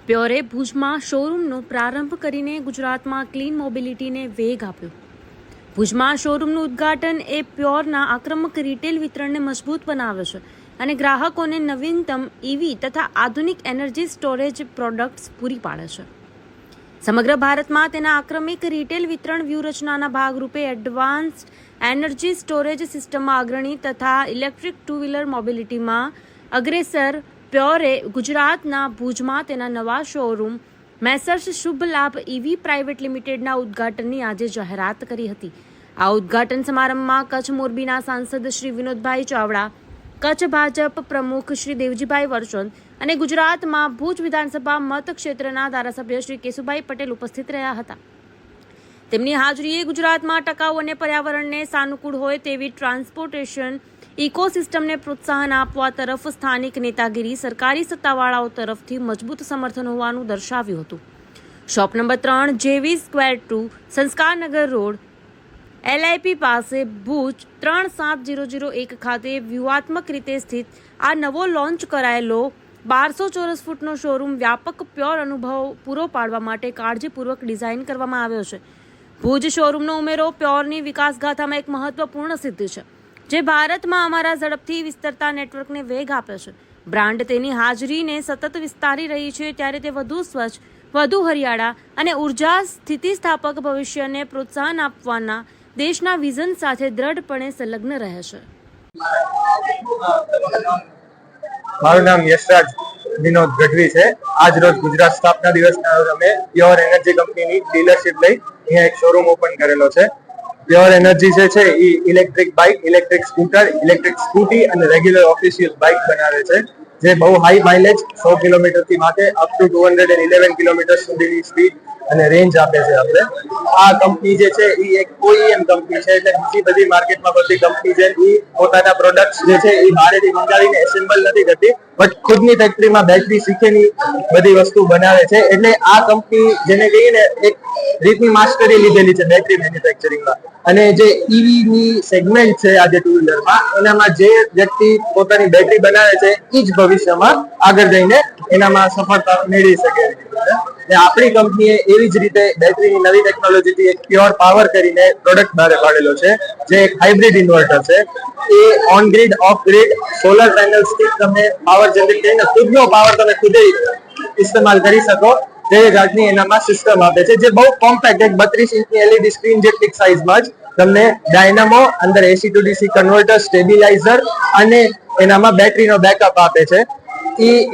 પ્યોરે ભુજમાં શોરૂમનો પ્રારંભ કરીને ગુજરાતમાં ક્લીન મોબિલિટીને વેગ આપ્યો. ભુજમાં શોરૂમનું ઉદ્ઘાટન એ પ્યોરના આક્રમક રિટેલ વિતરણને મજબૂત બનાવે છે અને ગ્રાહકોને નવીનતમ ઈવી તથા આધુનિક એનર્જી સ્ટોરેજ પ્રોડક્ટ્સ પૂરી પાડે છે. સમગ્ર ભારતમાં તેના આક્રમિક રિટેલ વિતરણ વ્યૂહરચનાના ભાગરૂપે એડવાન્સ્ડ એનર્જી સ્ટોરેજ સિસ્ટમમાં અગ્રણી તથા ઇલેક્ટ્રિક ટુ વ્હીલર મોબિલિટીમાં અગ્રેસર પ્યોરે ગુજરાતના ભુજમાં તેના નવા શોરૂમ મેસર્સ શુભ લાભ ઈવી પ્રાઇવેટ લિમિટેડના ઉદ્ઘાટનની આજે જાહેરાત કરી હતી. આ ઉદ્ઘાટન સમારંભમાં કચ્છ મોરબીના સાંસદ શ્રી વિનોદભાઈ ચાવડા, કચ્છ ભાજપ પ્રમુખ શ્રી દેવજીભાઈ વરચોદ અને ગુજરાતમાં ભુજ વિધાનસભા મતક્ષેત્રના ધારાસભ્ય શ્રી કેશુભાઈ પટેલ ઉપસ્થિત રહ્યા હતા. તેમની હાજરીએ ગુજરાતમાં ટકાઉ અને પર્યાવરણને સાનુકૂળ હોય તેવી ટ્રાન્સપોર્ટેશન ઇકોસિસ્ટમને પ્રોત્સાહન આપવા તરફ સ્થાનિક નેતાગીરી સરકારી સત્તાવાળાઓ તરફથી મજબૂત સમર્થન હોવાનું દર્શાવ્યું હતું. શોપ નંબર 3 જેવી સ્ક્વેર 2 સંસ્કારનગર રોડ LIP પાસે ભુજ 37001 ખાતે વ્યૂહાત્મક રીતે સ્થિત આ નવો લોન્ચ કરાયેલો 1200 ચોરસ ફૂટનો શોરૂમ વ્યાપક પ્યોર અનુભવ પૂરો પાડવા માટે કાળજીપૂર્વક ડિઝાઇન કરવામાં આવ્યો છે. ભુજ શોરૂમનો ઉમેરો પ્યોરની વિકાસગાથામાં એક મહત્વપૂર્ણ સિદ્ધિ છે, જે ભારતમાં અમારા ઝડપથી વિસ્તરતા નેટવર્કને વેગ આપે છે. બ્રાન્ડ તેની હાજરીને સતત વિસ્તારી રહી છે, ત્યારે તે વધુ સ્વચ્છ, વધુ હરિયાળા અને ઉર્જા સ્થિતિસ્થાપક ભવિષ્યને પ્રોત્સાહન આપવાના દેશના વિઝન સાથે દ્રઢપણે સંલગ્ન રહે છે. મારું નામ યશરાજ વિનોદ ગઢવી છે. આજ રોજ ગુજરાત સ્થાપના દિવસના રોજ અમે પ્યોર એનર્જી કંપનીની ડીલરશીપ લઈ અહીંયા એક શોરૂમ ઓપન કરેલો છે. પ્યોર એનર્જી જે છે એ electric bike, electric scooter, electric scooty અને રેગ્યુલર ઓફિશિયલ બાઇક બનાવે છે, જે બહુ હાઈ માઇલેજ 100 કિલોમીટરથી માથે અપ ટુ 211 કિલોમીટર સુધીની સ્પીડ અને રેન્જ આપે છે. આપણે આ કંપની જે છે એ એક OEM કંપની છે, એટલે બીજી બધી માર્કેટમાં બધી કંપની છે એ પોતાના પ્રોડક્ટ્સ જે છે એ બહારથી મંગાવીને એસેમ્બલ નથી કરતી, બટ ખુદની ફેક્ટરીમાં બેટરી શીખેની બધી વસ્તુ બનાવે છે. એટલે આ કંપની જેને કહીએ ને એક રીતની માસ્ટરી લીધેલી છે બેટરી મેન્યુફેક્ચરિંગમાં. અને જે ઈવી ની સેગમેન્ટ છે આજે ટુ વ્હીલરમાં, એનામાં જે વ્યક્તિ પોતાની બેટરી બનાવે છે એ જ ભવિષ્યમાં આગળ જઈને એનામાં સફળતા મેળવી શકે છે. આપણી કંપનીએ એવી જ રીતે બેટરીની નવી ટેકનોલોજીથી એક પ્યોર પાવર કરીને પ્રોડક્ટ બહાર પાડેલો છે, જે એક હાઇબ્રિડ ઇન્વર્ટર છે. એ on grid, off grid, solar પેનલ્સથી તમે પાવર જનરેટ કરીને ખુદનો પાવર તમે ખુદે ઇસ્તેમાલ કરી શકો તે જાતની એનામાં સિસ્ટમ આપે છે, જે બહુ કોમ્પેક્ટ, એક 32 ઇંચની LED સ્ક્રીન જેટલી સાઇઝમાં જ તમને ડાયનામો, અંદર AC to DC converter, stabiliser અને એનામાં બેટરીનો બેકઅપ આપે છે.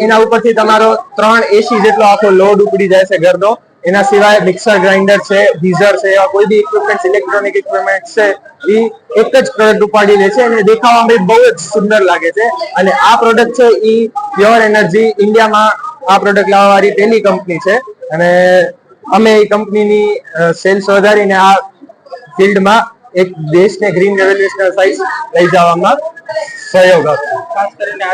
એના ઉપરથી તમારો 3 AC જેટલો આખો લોડ ઉપડી જાય છે ઘરનો. એના સિવાય મિક્સર, ગ્રાઇન્ડર છે, ગીઝર છે, એવા કોઈ બી ઇક્વિપમેન્ટ, ઇલેક્ટ્રોનિક ઇક્વિપમેન્ટ છે એ એક જ પ્રોડક્ટ ઉપાડી લે છે અને દેખાવામાં બહુ જ સુંદર લાગે છે. અને આ પ્રોડક્ટ છે એ પ્યોર એનર્જી ઇન્ડિયામાં આ પ્રોડક્ટ લાવવાવાળી પહેલી કંપની છે. અને અમે એ કંપનીની સેલ્સ વધારીને આ ફિલ્ડમાં એક દેશને ગ્રીન રેવોલ્યુશનલ સાઇઝ લઈ જવામાં સહયોગ આપ્યો. ખાસ કરીને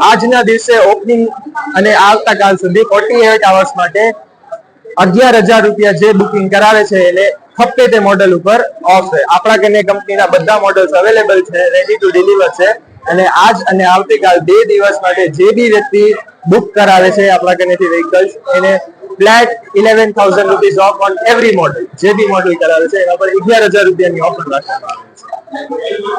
આજના દિવસે ઓપનિંગ અને આવતાકાલ સુધી 48 અવર્સ માટે 11,000 રૂપિયા જે બુકિંગ કરાવે છે એને ખપે તે મોડેલ ઉપર ઓફ છે. આપણા કને કંપનીના બધા મોડલ્સ અવેલેબલ છે, રેડી ટુ ડિલિવર છે. અને આજ અને આવતીકાલ 2 દિવસ માટે જે બી વ્યક્તિ બુક કરાવે છે આપણા કનેથી વ્હીકલ્સ, એને flat 11,000 rupees of on every model. જે બી મોડલ કરાવે છે એના પર 11,000 રૂપિયાની ઓફર રાખવામાં આવે છે.